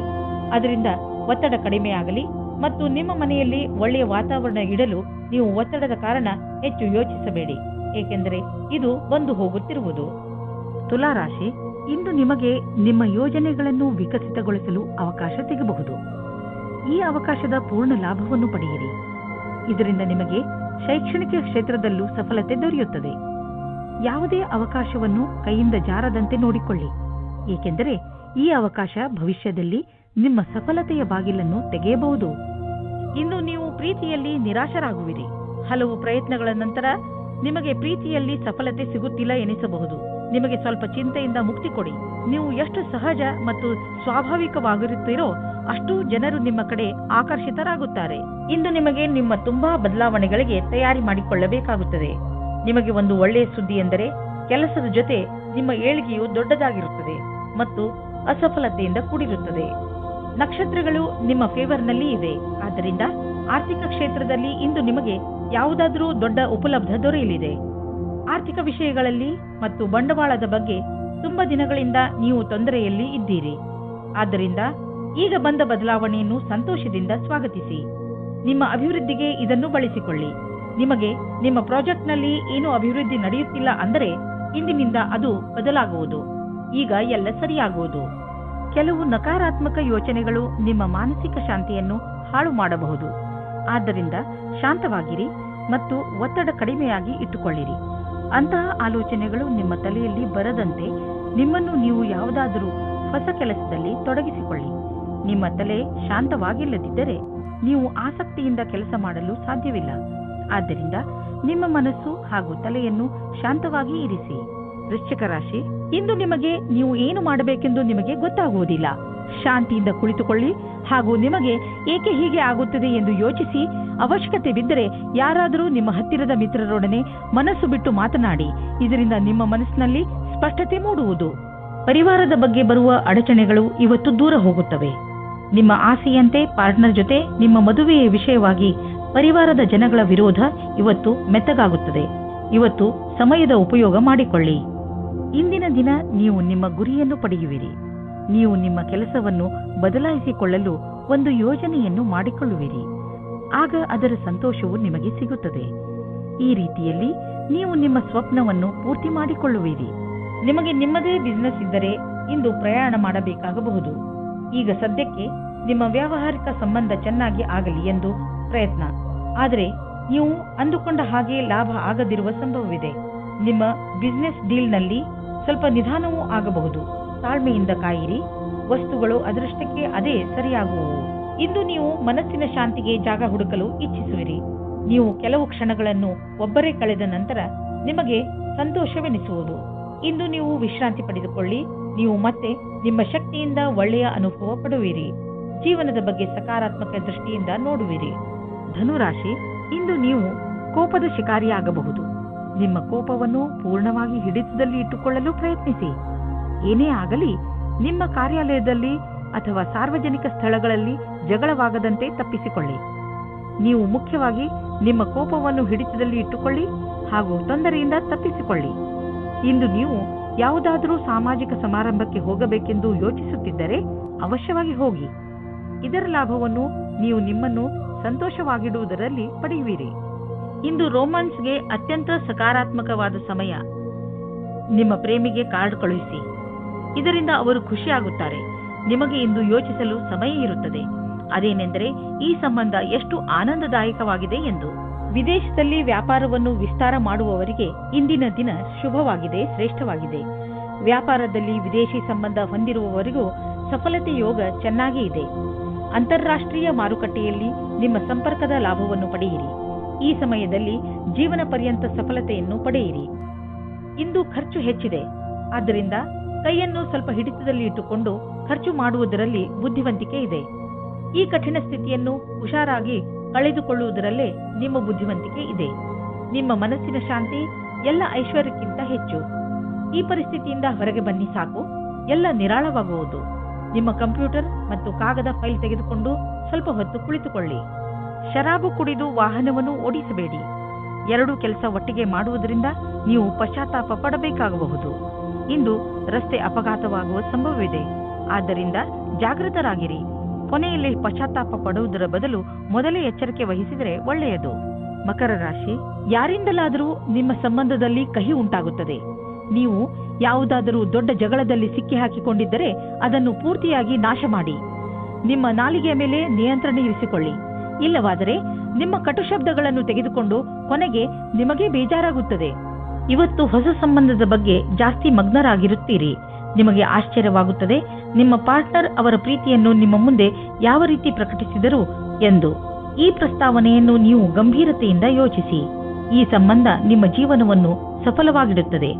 Speaker 2: ಅದರಿಂದ ಒತ್ತಡ ಕಡಿಮೆಯಾಗಲಿ ಮತ್ತು ನಿಮ್ಮ ಮನೆಯಲ್ಲಿ ಒಳ್ಳೆಯ ವಾತಾವರಣ ಇಡಲು ನೀವು ಒತ್ತಡದ ಕಾರಣ ಹೆಚ್ಚು ಯೋಚಿಸಬೇಡಿ, ಏಕೆಂದರೆ ಇದು ಬಂದು ಹೋಗುತ್ತಿರುವುದು. ತುಲಾರಾಶಿ, ಇಂದು ನಿಮಗೆ ನಿಮ್ಮ ಯೋಜನೆಗಳನ್ನು ವಿಕಸಿತಗೊಳಿಸಲು ಅವಕಾಶ ಸಿಗಬಹುದು. ಈ ಅವಕಾಶದ ಪೂರ್ಣ ಲಾಭವನ್ನು ಪಡೆಯಿರಿ. ಇದರಿಂದ ನಿಮಗೆ ಶೈಕ್ಷಣಿಕ ಕ್ಷೇತ್ರದಲ್ಲೂ ಸಫಲತೆ ದೊರೆಯುತ್ತದೆ. ಯಾವುದೇ ಅವಕಾಶವನ್ನು ಕೈಯಿಂದ ಜಾರದಂತೆ ನೋಡಿಕೊಳ್ಳಿ, ಏಕೆಂದರೆ ಈ ಅವಕಾಶ ಭವಿಷ್ಯದಲ್ಲಿ ನಿಮ್ಮ ಸಫಲತೆಯ ಬಾಗಿಲನ್ನು ತೆಗೆಯಬಹುದು. ಇಂದು ನೀವು ಪ್ರೀತಿಯಲ್ಲಿ ನಿರಾಶರಾಗುವಿರಿ. ಹಲವು ಪ್ರಯತ್ನಗಳ ನಂತರ ನಿಮಗೆ ಪ್ರೀತಿಯಲ್ಲಿ ಸಫಲತೆ ಸಿಗುತ್ತಿಲ್ಲ ಎನಿಸಬಹುದು. ನಿಮಗೆ ಸ್ವಲ್ಪ ಚಿಂತೆಯಿಂದ ಮುಕ್ತಿ ಕೊಡಿ. ನೀವು ಎಷ್ಟು ಸಹಜ ಮತ್ತು ಸ್ವಾಭಾವಿಕವಾಗಿರುತ್ತೀರೋ ಅಷ್ಟು ಜನರು ನಿಮ್ಮ ಕಡೆ ಆಕರ್ಷಿತರಾಗುತ್ತಾರೆ. ಇಂದು ನಿಮಗೆ ನಿಮ್ಮ ತುಂಬಾ ಬದಲಾವಣೆಗಳಿಗೆ ತಯಾರಿ ಮಾಡಿಕೊಳ್ಳಬೇಕಾಗುತ್ತದೆ. ನಿಮಗೆ ಒಂದು ಒಳ್ಳೆಯ ಸುದ್ದಿ ಎಂದರೆ ಕೆಲಸದ ಜೊತೆ ನಿಮ್ಮ ಏಳಿಗೆಯು ದೊಡ್ಡದಾಗಿರುತ್ತದೆ ಮತ್ತು ಅಸಫಲತೆಯಿಂದ ಕೂಡಿರುತ್ತದೆ. ನಕ್ಷತ್ರಗಳು ನಿಮ್ಮ ಫೇವರ್ನಲ್ಲಿ ಇದೆ. ಆದ್ದರಿಂದ ಆರ್ಥಿಕ ಕ್ಷೇತ್ರದಲ್ಲಿ ಇಂದು ನಿಮಗೆ ಯಾವುದಾದರೂ ದೊಡ್ಡ ಉಪಲಬ್ಧ ದೊರೆಯಲಿದೆ. ಆರ್ಥಿಕ ವಿಷಯಗಳಲ್ಲಿ ಮತ್ತು ಬಂಡವಾಳದ ಬಗ್ಗೆ ತುಂಬಾ ದಿನಗಳಿಂದ ನೀವು ತೊಂದರೆಯಲ್ಲಿ ಇದ್ದೀರಿ. ಆದ್ದರಿಂದ ಈಗ ಬಂದ ಬದಲಾವಣೆಯನ್ನು ಸಂತೋಷದಿಂದ ಸ್ವಾಗತಿಸಿ. ನಿಮ್ಮ ಅಭಿವೃದ್ಧಿಗೆ ಇದನ್ನು ಬಳಸಿಕೊಳ್ಳಿ. ನಿಮಗೆ ನಿಮ್ಮ ಪ್ರಾಜೆಕ್ಟ್ನಲ್ಲಿ ಏನು ಅಭಿವೃದ್ಧಿ ನಡೆಯುತ್ತಿಲ್ಲ ಅಂದರೆ ಇಂದಿನಿಂದ ಅದು ಬದಲಾಗುವುದು. ಈಗ ಎಲ್ಲ ಸರಿಯಾಗುವುದು. ಕೆಲವು ನಕಾರಾತ್ಮಕ ಯೋಚನೆಗಳು ನಿಮ್ಮ ಮಾನಸಿಕ ಶಾಂತಿಯನ್ನು ಹಾಳು ಮಾಡಬಹುದು. ಆದ್ದರಿಂದ ಶಾಂತವಾಗಿರಿ ಮತ್ತು ಒತ್ತಡ ಕಡಿಮೆಯಾಗಿ ಇಟ್ಟುಕೊಳ್ಳಿರಿ. ಅಂತಹ ಆಲೋಚನೆಗಳು ನಿಮ್ಮ ತಲೆಯಲ್ಲಿ ಬರದಂತೆ ನಿಮ್ಮನ್ನು ನೀವು ಯಾವುದಾದರೂ ಹೊಸ ಕೆಲಸದಲ್ಲಿ ತೊಡಗಿಸಿಕೊಳ್ಳಿ. ನಿಮ್ಮ ತಲೆ ಶಾಂತವಾಗಿಲ್ಲದಿದ್ದರೆ ನೀವು ಆಸಕ್ತಿಯಿಂದ ಕೆಲಸ ಮಾಡಲು ಸಾಧ್ಯವಿಲ್ಲ. ಆದ್ದರಿಂದ ನಿಮ್ಮ ಮನಸ್ಸು ಹಾಗೂ ತಲೆಯನ್ನು ಶಾಂತವಾಗಿ ಇರಿಸಿ. ವೃಶ್ಚಿಕ ರಾಶಿ, ಇಂದು ನಿಮಗೆ ನೀವು ಏನು ಮಾಡಬೇಕೆಂದು ನಿಮಗೆ ಗೊತ್ತಾಗುವುದಿಲ್ಲ. ಶಾಂತಿಯಿಂದ ಕುಳಿತುಕೊಳ್ಳಿ ಹಾಗೂ ನಿಮಗೆ ಏಕೆ ಹೀಗೆ ಆಗುತ್ತದೆ ಎಂದು ಯೋಚಿಸಿ, ಅವಶ್ಯಕತೆ ಬಿದ್ದರೆ ಯಾರಾದರೂ ನಿಮ್ಮ ಹತ್ತಿರದ ಮಿತ್ರರೊಡನೆ ಮನಸ್ಸು ಬಿಟ್ಟು ಮಾತನಾಡಿ. ಇದರಿಂದ ನಿಮ್ಮ ಮನಸ್ಸಿನಲ್ಲಿ ಸ್ಪಷ್ಟತೆ ಮೂಡುವುದು. ಪರಿವಾರದ ಬಗ್ಗೆ ಬರುವ ಅಡಚಣೆಗಳು ಇವತ್ತು ದೂರ ಹೋಗುತ್ತವೆ. ನಿಮ್ಮ ಆಸೆಯಂತೆ ಪಾರ್ಟ್ನರ್ ಜೊತೆ ನಿಮ್ಮ ಮದುವೆಯ ವಿಷಯವಾಗಿ ಪರಿವಾರದ ಜನಗಳ ವಿರೋಧ ಇವತ್ತು ಮೆತ್ತಗಾಗುತ್ತದೆ. ಇವತ್ತು ಸಮಯದ ಉಪಯೋಗ ಮಾಡಿಕೊಳ್ಳಿ. ಇಂದಿನ ದಿನ ನೀವು ನಿಮ್ಮ ಗುರಿಯನ್ನು ಪಡೆಯುವಿರಿ. ನೀವು ನಿಮ್ಮ ಕೆಲಸವನ್ನು ಬದಲಾಯಿಸಿಕೊಳ್ಳಲು ಒಂದು ಯೋಜನೆಯನ್ನು ಮಾಡಿಕೊಳ್ಳುವಿರಿ. ಆಗ ಅದರ ಸಂತೋಷವು ನಿಮಗೆ ಸಿಗುತ್ತದೆ. ಈ ರೀತಿಯಲ್ಲಿ ನೀವು ನಿಮ್ಮ ಸ್ವಪ್ನವನ್ನು ಪೂರ್ತಿ ಮಾಡಿಕೊಳ್ಳುವಿರಿ. ನಿಮಗೆ ನಿಮ್ಮದೇ ಬಿಸಿನೆಸ್ ಇದ್ದರೆ ಇಂದು ಪ್ರಯಾಣ ಮಾಡಬೇಕಾಗಬಹುದು. ಈಗ ಸದ್ಯಕ್ಕೆ ನಿಮ್ಮ ವ್ಯಾವಹಾರಿಕ ಸಂಬಂಧ ಚೆನ್ನಾಗಿ ಆಗಲಿ ಎಂದು ಪ್ರಯತ್ನ. ಆದರೆ ನೀವು ಅಂದುಕೊಂಡ ಹಾಗೆ ಲಾಭ ಆಗದಿರುವ ಸಂಭವವಿದೆ. ನಿಮ್ಮ ಬಿಸಿನೆಸ್ ಡೀಲ್ನಲ್ಲಿ ಸ್ವಲ್ಪ ನಿಧಾನವೂ ಆಗಬಹುದು. ತಾಳ್ಮೆಯಿಂದ ಕಾಯಿರಿ. ವಸ್ತುಗಳು ಅದರಷ್ಟಕ್ಕೆ ಅದೇ ಸರಿಯಾಗುವವು. ಇಂದು ನೀವು ಮನಸ್ಸಿನ ಶಾಂತಿಗೆ ಜಾಗ ಹುಡುಕಲು ಇಚ್ಛಿಸುವಿರಿ. ನೀವು ಕೆಲವು ಕ್ಷಣಗಳನ್ನು ಒಬ್ಬರೇ ಕಳೆದ ನಂತರ ನಿಮಗೆ ಸಂತೋಷವೆನಿಸುವುದು. ಇಂದು ನೀವು ವಿಶ್ರಾಂತಿ ಪಡೆದುಕೊಳ್ಳಿ. ನೀವು ಮತ್ತೆ ನಿಮ್ಮ ಶಕ್ತಿಯಿಂದ ಒಳ್ಳೆಯ ಅನುಭವ ಪಡುವಿರಿ. ಜೀವನದ ಬಗ್ಗೆ ಸಕಾರಾತ್ಮಕ ದೃಷ್ಟಿಯಿಂದ ನೋಡುವಿರಿ. ಧನುರಾಶಿ, ಇಂದು ನೀವು ಕೋಪದ ಶಿಕಾರಿಯಾಗಬಹುದು. ನಿಮ್ಮ ಕೋಪವನ್ನು ಪೂರ್ಣವಾಗಿ ಹಿಡಿತದಲ್ಲಿ ಇಟ್ಟುಕೊಳ್ಳಲು ಪ್ರಯತ್ನಿಸಿ. ಏನೇ ಆಗಲಿ ನಿಮ್ಮ ಕಾರ್ಯಾಲಯದಲ್ಲಿ ಅಥವಾ ಸಾರ್ವಜನಿಕ ಸ್ಥಳಗಳಲ್ಲಿ ಜಗಳವಾಗದಂತೆ ತಪ್ಪಿಸಿಕೊಳ್ಳಿ. ನೀವು ಮುಖ್ಯವಾಗಿ ನಿಮ್ಮ ಕೋಪವನ್ನು ಹಿಡಿತದಲ್ಲಿ ಇಟ್ಟುಕೊಳ್ಳಿ ಹಾಗೂ ತೊಂದರೆಯಿಂದ ತಪ್ಪಿಸಿಕೊಳ್ಳಿ. ಇಂದು ನೀವು ಯಾವುದಾದರೂ ಸಾಮಾಜಿಕ ಸಮಾರಂಭಕ್ಕೆ ಹೋಗಬೇಕೆಂದು ಯೋಚಿಸುತ್ತಿದ್ದರೆ ಅವಶ್ಯವಾಗಿ ಹೋಗಿ. ಇದರ ಲಾಭವನ್ನು ನೀವು ನಿಮ್ಮನ್ನು ಸಂತೋಷವಾಗಿಡುವುದರಲ್ಲಿ ಪಡೆಯುವಿರಿ. ಇಂದು ರೋಮಾನ್ಸ್ಗೆ ಅತ್ಯಂತ ಸಕಾರಾತ್ಮಕವಾದ ಸಮಯ. ನಿಮ್ಮ ಪ್ರೇಮಿಗೆ ಕಾರ್ಡ್ ಕಳುಹಿಸಿ. ಇದರಿಂದ ಅವರು ಖುಷಿಯಾಗುತ್ತಾರೆ. ನಿಮಗೆ ಇಂದು ಯೋಚಿಸಲು ಸಮಯ ಇರುತ್ತದೆ. ಅದೇನೆಂದರೆ ಈ ಸಂಬಂಧ ಎಷ್ಟು ಆನಂದದಾಯಕವಾಗಿದೆ ಎಂದು. ವಿದೇಶದಲ್ಲಿ ವ್ಯಾಪಾರವನ್ನು ವಿಸ್ತಾರ ಮಾಡುವವರಿಗೆ ಇಂದಿನ ದಿನ ಶುಭವಾಗಿದೆ, ಶ್ರೇಷ್ಠವಾಗಿದೆ. ವ್ಯಾಪಾರದಲ್ಲಿ ವಿದೇಶಿ ಸಂಬಂಧ ಹೊಂದಿರುವವರಿಗೂ ಸಫಲತೆ ಯೋಗ ಚೆನ್ನಾಗಿ ಇದೆ. ಅಂತಾರಾಷ್ಟ್ರೀಯ ಮಾರುಕಟ್ಟೆಯಲ್ಲಿ ನಿಮ್ಮ ಸಂಪರ್ಕದ ಲಾಭವನ್ನು ಪಡೆಯಿರಿ. ಈ ಸಮಯದಲ್ಲಿ ಜೀವನ ಪರ್ಯಂತ ಸಫಲತೆಯನ್ನು ಪಡೆಯಿರಿ. ಇಂದು ಖರ್ಚು ಹೆಚ್ಚಿದೆ. ಆದ್ದರಿಂದ ಕೈಯನ್ನು ಸ್ವಲ್ಪ ಹಿಡಿತದಲ್ಲಿ ಇಟ್ಟುಕೊಂಡು ಖರ್ಚು ಮಾಡುವುದರಲ್ಲಿ ಬುದ್ಧಿವಂತಿಕೆ ಇದೆ. ಈ ಕಠಿಣ ಸ್ಥಿತಿಯನ್ನು ಹುಷಾರಾಗಿ ಕಳೆದುಕೊಳ್ಳುವುದರಲ್ಲೇ ನಿಮ್ಮ ಬುದ್ಧಿವಂತಿಕೆ ಇದೆ. ನಿಮ್ಮ ಮನಸ್ಸಿನ ಶಾಂತಿ ಎಲ್ಲ ಐಶ್ವರ್ಯಕ್ಕಿಂತ ಹೆಚ್ಚು. ಈ ಪರಿಸ್ಥಿತಿಯಿಂದ ಹೊರಗೆ ಬನ್ನಿ ಸಾಕು, ಎಲ್ಲ ನಿರಾಳವಾಗುವುದು. ನಿಮ್ಮ ಕಂಪ್ಯೂಟರ್ ಮತ್ತು ಕಾಗದ ಫೈಲ್ ತೆಗೆದುಕೊಂಡು ಸ್ವಲ್ಪ ಹೊತ್ತು ಕುಳಿತುಕೊಳ್ಳಿ. ಶರಾಬು ಕುಡಿದು ವಾಹನವನ್ನು ಓಡಿಸಬೇಡಿ. ಎರಡೂ ಕೆಲಸ ಒಟ್ಟಿಗೆ ಮಾಡುವುದರಿಂದ ನೀವು ಪಶ್ಚಾತ್ತಾಪ ಪಡಬೇಕಾಗಬಹುದು. ಇಂದು ರಸ್ತೆ ಅಪಘಾತವಾಗುವ ಸಂಭವವಿದೆ. ಆದ್ದರಿಂದ ಜಾಗೃತರಾಗಿರಿ. ಕೊನೆಯಲ್ಲಿ ಪಶ್ಚಾತ್ತಾಪ ಪಡುವುದರ ಬದಲು ಮೊದಲೇ ಎಚ್ಚರಿಕೆ ವಹಿಸಿದರೆ ಒಳ್ಳೆಯದು. ಮಕರ ರಾಶಿ, ಯಾರಿಂದಲಾದರೂ ನಿಮ್ಮ ಸಂಬಂಧದಲ್ಲಿ ಕಹಿ ಉಂಟಾಗುತ್ತದೆ. ನೀವು ಯಾವುದಾದರೂ ದೊಡ್ಡ ಜಗಳದಲ್ಲಿ ಸಿಕ್ಕಿ ಹಾಕಿಕೊಂಡಿದ್ದರೆ ಅದನ್ನು ಪೂರ್ತಿಯಾಗಿ ನಾಶ ಮಾಡಿ. ನಿಮ್ಮ ನಾಲಿಗೆಯ ಮೇಲೆ ನಿಯಂತ್ರಣ ಇರಿಸಿಕೊಳ್ಳಿ. ಇಲ್ಲವಾದರೆ ನಿಮ್ಮ ಕಟು ಶಬ್ದಗಳನ್ನು ತೆಗೆದುಕೊಂಡು ಕೊನೆಗೆ ನಿಮಗೇ ಬೇಜಾರಾಗುತ್ತದೆ. ಇವತ್ತು ಹೊಸ ಸಂಬಂಧದ ಬಗ್ಗೆ ಜಾಸ್ತಿ ಮಗ್ನರಾಗಿರುತ್ತೀರಿ. ನಿಮಗೆ ಆಶ್ಚರ್ಯವಾಗುತ್ತದೆ ನಿಮ್ಮ ಪಾರ್ಟ್ನರ್ ಅವರ ಪ್ರೀತಿಯನ್ನು ನಿಮ್ಮ ಮುಂದೆ ಯಾವ ರೀತಿ ಪ್ರಕಟಿಸಿದರು ಎಂದು. ಈ ಪ್ರಸ್ತಾವನೆಯನ್ನು ನೀವು ಗಂಭೀರತೆಯಿಂದ ಯೋಚಿಸಿ. ಈ ಸಂಬಂಧ ನಿಮ್ಮ ಜೀವನವನ್ನು ಸಫಲವಾಗಿಡುತ್ತದೆ.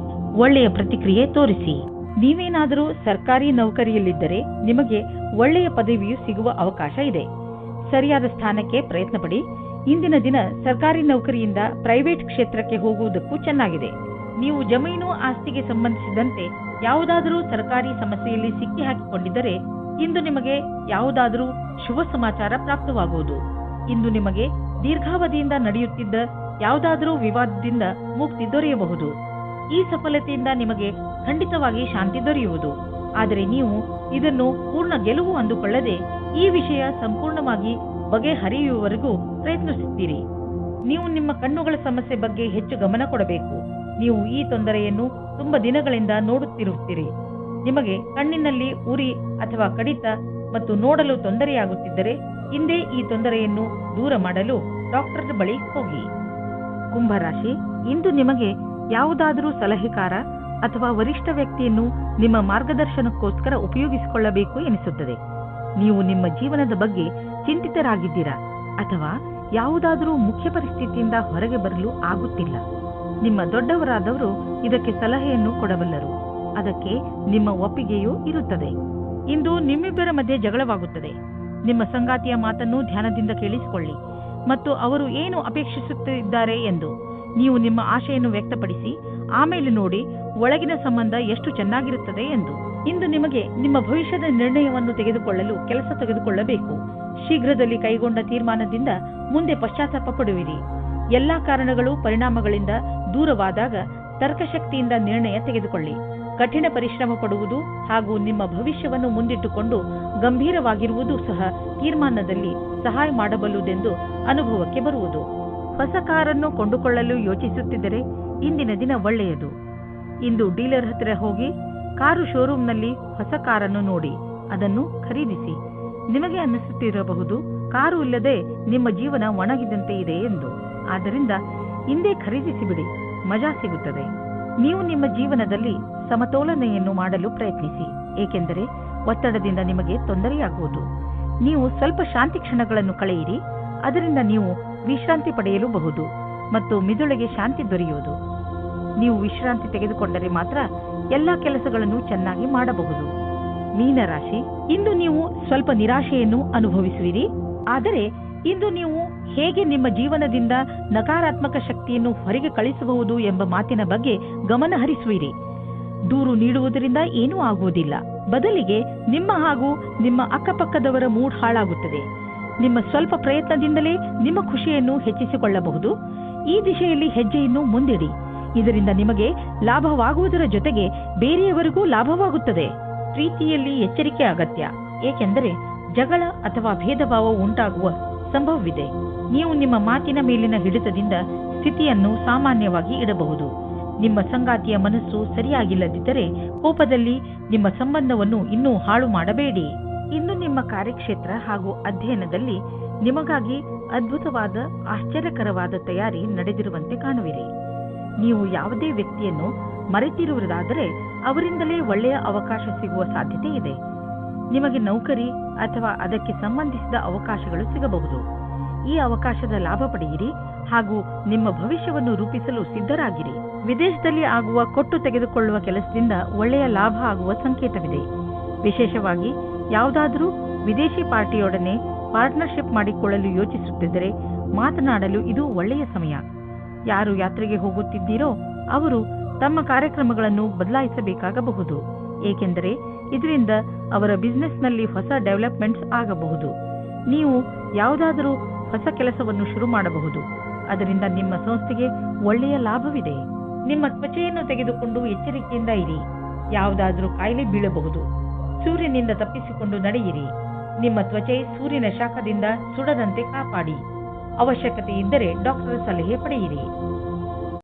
Speaker 2: ಒಳ್ಳೆಯ ಪ್ರತಿಕ್ರಿಯೆ ತೋರಿಸಿ. ನೀವೇನಾದರೂ ಸರ್ಕಾರಿ ನೌಕರಿಯಲ್ಲಿದ್ದರೆ ನಿಮಗೆ ಒಳ್ಳೆಯ ಪದವಿಯು ಸಿಗುವ ಅವಕಾಶ ಇದೆ. ಸರಿಯಾದ ಸ್ಥಾನಕ್ಕೆ ಪ್ರಯತ್ನ ಪಡಿ. ಇಂದಿನ ದಿನ ಸರ್ಕಾರಿ ನೌಕರಿಯಿಂದ ಪ್ರೈವೇಟ್ ಕ್ಷೇತ್ರಕ್ಕೆ ಹೋಗುವುದಕ್ಕೂ ಚೆನ್ನಾಗಿದೆ. ನೀವು ಜಮೀನು ಆಸ್ತಿಗೆ ಸಂಬಂಧಿಸಿದಂತೆ ಯಾವುದಾದರೂ ಸರ್ಕಾರಿ ಸಮಸ್ಯೆಯಲ್ಲಿ ಸಿಕ್ಕಿ ಹಾಕಿಕೊಂಡಿದ್ದರೆ ಇಂದು ನಿಮಗೆ ಯಾವುದಾದರೂ ಶುಭ ಸಮಾಚಾರ ಪ್ರಾಪ್ತವಾಗುವುದು. ಇಂದು ನಿಮಗೆ ದೀರ್ಘಾವಧಿಯಿಂದ ನಡೆಯುತ್ತಿದ್ದ ಯಾವುದಾದರೂ ವಿವಾದದಿಂದ ಮುಕ್ತಿ ದೊರೆಯಬಹುದು. ಈ ಸಫಲತೆಯಿಂದ ನಿಮಗೆ ಖಂಡಿತವಾಗಿ ಶಾಂತಿ ದೊರೆಯುವುದು. ಆದರೆ ನೀವು ಇದನ್ನು ಪೂರ್ಣ ಗೆಲುವು ಅಂದುಕೊಳ್ಳದೆ ಈ ವಿಷಯ ಸಂಪೂರ್ಣವಾಗಿ ಬಗೆಹರಿಯುವವರೆಗೂ ಪ್ರಯತ್ನಿಸುತ್ತೀರಿ. ನೀವು ನಿಮ್ಮ ಕಣ್ಣುಗಳ ಸಮಸ್ಯೆ ಬಗ್ಗೆ ಹೆಚ್ಚು ಗಮನ ಕೊಡಬೇಕು. ನೀವು ಈ ತೊಂದರೆಯನ್ನು ತುಂಬಾ ದಿನಗಳಿಂದ ನೋಡುತ್ತಿರುತ್ತೀರಿ. ನಿಮಗೆ ಕಣ್ಣಿನಲ್ಲಿ ಉರಿ ಅಥವಾ ಕಡಿತ ಮತ್ತು ನೋಡಲು ತೊಂದರೆಯಾಗುತ್ತಿದ್ದರೆ ಹಿಂದೆ ಈ ತೊಂದರೆಯನ್ನು ದೂರ ಮಾಡಲು ಡಾಕ್ಟರ್ ಬಳಿ ಹೋಗಿ. ಕುಂಭರಾಶಿ, ಇಂದು ನಿಮಗೆ ಯಾವುದಾದರೂ ಸಲಹೆಗಾರ ಅಥವಾ ವರಿಷ್ಠ ವ್ಯಕ್ತಿಯನ್ನು ನಿಮ್ಮ ಮಾರ್ಗದರ್ಶನಕ್ಕೋಸ್ಕರ ಉಪಯೋಗಿಸಿಕೊಳ್ಳಬೇಕು ಎನಿಸುತ್ತದೆ. ನೀವು ನಿಮ್ಮ ಜೀವನದ ಬಗ್ಗೆ ಚಿಂತಿತರಾಗಿದ್ದೀರಾ ಅಥವಾ ಯಾವುದಾದರೂ ಮುಖ್ಯ ಪರಿಸ್ಥಿತಿಯಿಂದ ಹೊರಗೆ ಬರಲು ಆಗುತ್ತಿಲ್ಲ. ನಿಮ್ಮ ದೊಡ್ಡವರಾದವರು ಇದಕ್ಕೆ ಸಲಹೆಯನ್ನು ಕೊಡಬಲ್ಲರು. ಅದಕ್ಕೆ ನಿಮ್ಮ ಒಪ್ಪಿಗೆಯೂ ಇರುತ್ತದೆ. ಇಂದು ನಿಮ್ಮಿಬ್ಬರ ಮಧ್ಯೆ ಜಗಳವಾಗುತ್ತದೆ. ನಿಮ್ಮ ಸಂಗಾತಿಯ ಮಾತನ್ನು ಧ್ಯಾನದಿಂದ ಕೇಳಿಸಿಕೊಳ್ಳಿ ಮತ್ತು ಅವರು ಏನು ಅಪೇಕ್ಷಿಸುತ್ತಿದ್ದಾರೆ ಎಂದು ನೀವು ನಿಮ್ಮ ಆಶೆಯನ್ನು ವ್ಯಕ್ತಪಡಿಸಿ ಆಮೇಲೆ ನೋಡಿ ಒಳಗಿನ ಸಂಬಂಧ ಎಷ್ಟು ಚೆನ್ನಾಗಿರುತ್ತದೆ ಎಂದು. ಇಂದು ನಿಮಗೆ ನಿಮ್ಮ ಭವಿಷ್ಯದ ನಿರ್ಣಯವನ್ನು ತೆಗೆದುಕೊಳ್ಳಲು ಕೆಲಸ ತೆಗೆದುಕೊಳ್ಳಬೇಕು. ಶೀಘ್ರದಲ್ಲಿ ಕೈಗೊಂಡ ತೀರ್ಮಾನದಿಂದ ಮುಂದೆ ಪಶ್ಚಾತ್ತಾಪ ಪಡುವಿರಿ. ಎಲ್ಲಾ ಕಾರಣಗಳು ಪರಿಣಾಮಗಳಿಂದ ದೂರವಾದಾಗ ತರ್ಕಶಕ್ತಿಯಿಂದ ನಿರ್ಣಯ ತೆಗೆದುಕೊಳ್ಳಿ. ಕಠಿಣ ಪರಿಶ್ರಮ ಪಡುವುದು ಹಾಗೂ ನಿಮ್ಮ ಭವಿಷ್ಯವನ್ನು ಮುಂದಿಟ್ಟುಕೊಂಡು ಗಂಭೀರವಾಗಿರುವುದು ಸಹ ತೀರ್ಮಾನದಲ್ಲಿ ಸಹಾಯ ಮಾಡಬಲ್ಲುದೆಂದು ಅನುಭವಕ್ಕೆ ಬರುವುದು. ಹೊಸ ಕಾರನ್ನು ಕೊಂಡುಕೊಳ್ಳಲು ಯೋಚಿಸುತ್ತಿದ್ದರೆ ಇಂದಿನ ದಿನ ಒಳ್ಳೆಯದು. ಇಂದು ಡೀಲರ್ ಹತ್ತಿರ ಹೋಗಿ ಕಾರು ಶೋರೂಮ್ನಲ್ಲಿ ಹೊಸ ಕಾರನ್ನು ನೋಡಿ ಅದನ್ನು ಖರೀದಿಸಿ. ನಿಮಗೆ ಅನ್ನಿಸುತ್ತಿರಬಹುದು ಕಾರು ಇಲ್ಲದೆ ನಿಮ್ಮ ಜೀವನ ಒಣಗಿದಂತೆ ಇದೆ ಎಂದು. ಆದ್ದರಿಂದ ಇಂದೇ ಖರೀದಿಸಿಬಿಡಿ, ಮಜಾ ಸಿಗುತ್ತದೆ. ನೀವು ನಿಮ್ಮ ಜೀವನದಲ್ಲಿ ಸಮತೋಲನೆಯನ್ನು ಮಾಡಲು ಪ್ರಯತ್ನಿಸಿ, ಏಕೆಂದರೆ ಒತ್ತಡದಿಂದ ನಿಮಗೆ ತೊಂದರೆಯಾಗುವುದು. ನೀವು ಸ್ವಲ್ಪ ಶಾಂತಿ ಕ್ಷಣಗಳನ್ನು ಕಳೆಯಿರಿ, ಅದರಿಂದ ನೀವು ವಿಶ್ರಾಂತಿ ಪಡೆಯಲೂಬಹುದು ಮತ್ತು ಮಿದುಳಿಗೆ ಶಾಂತಿ ದೊರೆಯುವುದು. ನೀವು ವಿಶ್ರಾಂತಿ ತೆಗೆದುಕೊಂಡರೆ ಮಾತ್ರ ಎಲ್ಲಾ ಕೆಲಸಗಳನ್ನು ಚೆನ್ನಾಗಿ ಮಾಡಬಹುದು. ಮೀನರಾಶಿ, ಇಂದು ನೀವು ಸ್ವಲ್ಪ ನಿರಾಶೆಯನ್ನು ಅನುಭವಿಸುವಿರಿ. ಆದರೆ ಇಂದು ನೀವು ಹೇಗೆ ನಿಮ್ಮ ಜೀವನದಿಂದ ನಕಾರಾತ್ಮಕ ಶಕ್ತಿಯನ್ನು ಹೊರಗೆ ಕಳಿಸಬಹುದು ಎಂಬ ಮಾತಿನ ಬಗ್ಗೆ ಗಮನ ಹರಿಸುವಿರಿ. ದೂರು ನೀಡುವುದರಿಂದ ಏನೂ ಆಗುವುದಿಲ್ಲ. ಬದಲಿಗೆ ನಿಮ್ಮ ಹಾಗೂ ನಿಮ್ಮ ಅಕ್ಕಪಕ್ಕದವರ ಮೂಡ್ ಹಾಳಾಗುತ್ತದೆ. ನಿಮ್ಮ ಸ್ವಲ್ಪ ಪ್ರಯತ್ನದಿಂದಲೇ ನಿಮ್ಮ ಖುಷಿಯನ್ನು ಹೆಚ್ಚಿಸಿಕೊಳ್ಳಬಹುದು. ಈ ದಿಶೆಯಲ್ಲಿ ಹೆಜ್ಜೆಯನ್ನು ಮುಂದಿಡಿ. ಇದರಿಂದ ನಿಮಗೆ ಲಾಭವಾಗುವುದರ ಜೊತೆಗೆ ಬೇರೆಯವರಿಗೂ ಲಾಭವಾಗುತ್ತದೆ. ಪ್ರೀತಿಯಲ್ಲಿ ಎಚ್ಚರಿಕೆ ಅಗತ್ಯ, ಏಕೆಂದರೆ ಜಗಳ ಅಥವಾ ಭೇದ ಭಾವ ಉಂಟಾಗುವ ಸಂಭವವಿದೆ. ನೀವು ನಿಮ್ಮ ಮಾತಿನ ಮೇಲಿನ ಹಿಡಿತದಿಂದ ಸ್ಥಿತಿಯನ್ನು ಸಾಮಾನ್ಯವಾಗಿ ಇಡಬಹುದು. ನಿಮ್ಮ ಸಂಗಾತಿಯ ಮನಸ್ಸು ಸರಿಯಾಗಿಲ್ಲದಿದ್ದರೆ ಕೋಪದಲ್ಲಿ ನಿಮ್ಮ ಸಂಬಂಧವನ್ನು ಇನ್ನೂ ಹಾಳು ಮಾಡಬೇಡಿ. ಇನ್ನು ನಿಮ್ಮ ಕಾರ್ಯಕ್ಷೇತ್ರ ಹಾಗೂ ಅಧ್ಯಯನದಲ್ಲಿ ನಿಮಗಾಗಿ ಅದ್ಭುತವಾದ ಆಶ್ಚರ್ಯಕರವಾದ ತಯಾರಿ ನಡೆದಿರುವಂತೆ ಕಾಣುವಿರಿ. ನೀವು ಯಾವುದೇ ವ್ಯಕ್ತಿಯನ್ನು ಮರೆತಿರುವುದಾದರೆ ಅವರಿಂದಲೇ ಒಳ್ಳೆಯ ಅವಕಾಶ ಸಿಗುವ ಸಾಧ್ಯತೆ ಇದೆ. ನಿಮಗೆ ನೌಕರಿ ಅಥವಾ ಅದಕ್ಕೆ ಸಂಬಂಧಿಸಿದ ಅವಕಾಶಗಳು ಸಿಗಬಹುದು. ಈ ಅವಕಾಶದ ಲಾಭ ಪಡೆಯಿರಿ ಹಾಗೂ ನಿಮ್ಮ ಭವಿಷ್ಯವನ್ನು ರೂಪಿಸಲು ಸಿದ್ಧರಾಗಿರಿ. ವಿದೇಶದಲ್ಲಿ ಆಗುವ ಕೊಟ್ಟು ತೆಗೆದುಕೊಳ್ಳುವ ಕೆಲಸದಿಂದ ಒಳ್ಳೆಯ ಲಾಭ ಆಗುವ ಸಂಕೇತವಿದೆ. ವಿಶೇಷವಾಗಿ ಯಾವುದಾದರೂ ವಿದೇಶಿ ಪಾರ್ಟಿಯೊಡನೆ ಪಾರ್ಟ್ನರ್ಶಿಪ್ ಮಾಡಿಕೊಳ್ಳಲು ಯೋಚಿಸುತ್ತಿದ್ದರೆ ಮಾತನಾಡಲು ಇದು ಒಳ್ಳೆಯ ಸಮಯ. ಯಾರು ಯಾತ್ರೆಗೆ ಹೋಗುತ್ತಿದ್ದೀರೋ ಅವರು ತಮ್ಮ ಕಾರ್ಯಕ್ರಮಗಳನ್ನು ಬದಲಾಯಿಸಬೇಕಾಗಬಹುದು, ಏಕೆಂದರೆ ಇದರಿಂದ ಅವರ ಬಿಸಿನೆಸ್ನಲ್ಲಿ ಹೊಸ ಡೆವಲಪ್ಮೆಂಟ್ಸ್ ಆಗಬಹುದು. ನೀವು ಯಾವುದಾದರೂ ಹೊಸ ಕೆಲಸವನ್ನು ಶುರು ಮಾಡಬಹುದು. ಅದರಿಂದ ನಿಮ್ಮ ಸಂಸ್ಥೆಗೆ ಒಳ್ಳೆಯ ಲಾಭವಿದೆ. ನಿಮ್ಮ ತ್ವಚೆಯನ್ನು ತೆಗೆದುಕೊಂಡು ಎಚ್ಚರಿಕೆಯಿಂದ ಇರಿ. ಯಾವುದಾದರೂ ಕಾಯಿಲೆ ಬೀಳಬಹುದು. ಸೂರ್ಯನಿಂದ ತಪ್ಪಿಸಿಕೊಂಡು ನಡೆಯಿರಿ. ನಿಮ್ಮ ತ್ವಚೆ ಸೂರ್ಯನ ಶಾಖದಿಂದ ಸುಡದಂತೆ ಕಾಪಾಡಿ. ಅವಶ್ಯಕತೆ ಇದ್ದರೆ ಡಾಕ್ಟರ್ ಸಲಹೆ ಪಡೆಯಿರಿ.